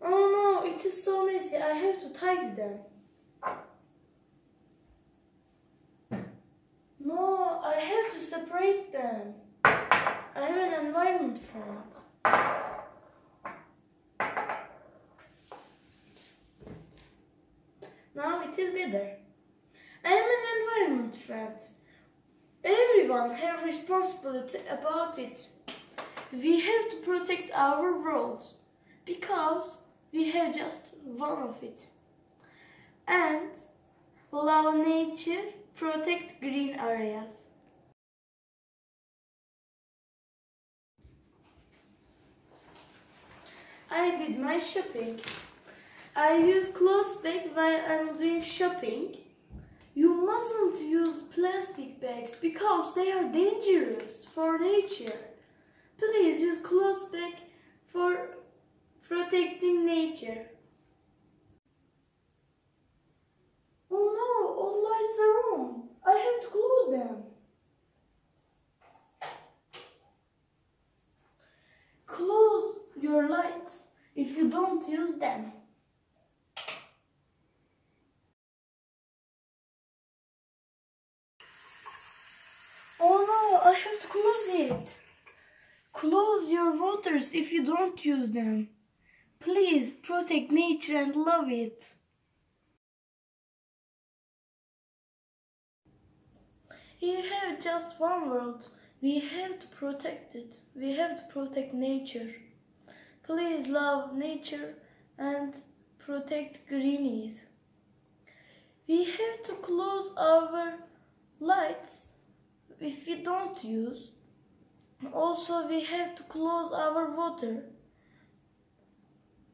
Oh no, it is so messy. I have to tidy them. No, I have to separate them. I'm an environment friend. Now it is better. I am an environment friend. Everyone has responsibility about it. We have to protect our world because we have just one of it. And love nature, protect green areas. I did my shopping. I use clothes bag while I'm doing shopping. You mustn't use plastic bags because they are dangerous for nature. Please use clothes bag for protecting nature. Oh no, all lights are on. I have to close them. Close your lights if you don't use them. Oh no, I have to close it. Close your waters if you don't use them. Please protect nature and love it. We have just one world. We have to protect it. We have to protect nature. Please love nature and protect greenies. We have to close our lights if we don't use. Also, we have to close our water.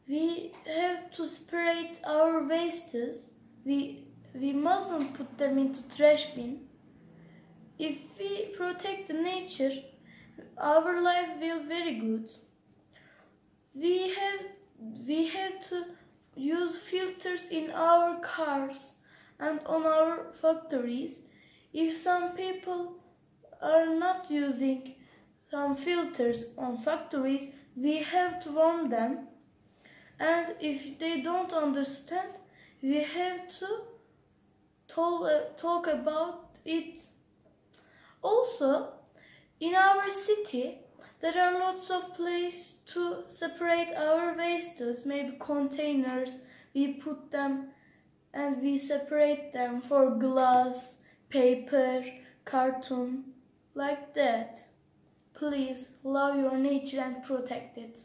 We have to separate our wastes. We mustn't put them into trash bin. If we protect the nature, our life will be very good. We have to use filters in our cars and on our factories. If some people are not using some filters on factories, we have to warn them. And if they don't understand, we have to talk about it. Also, in our city, there are lots of places to separate our wastes, maybe containers. We put them and we separate them for glass, paper, carton, like that. Please love your nature and protect it.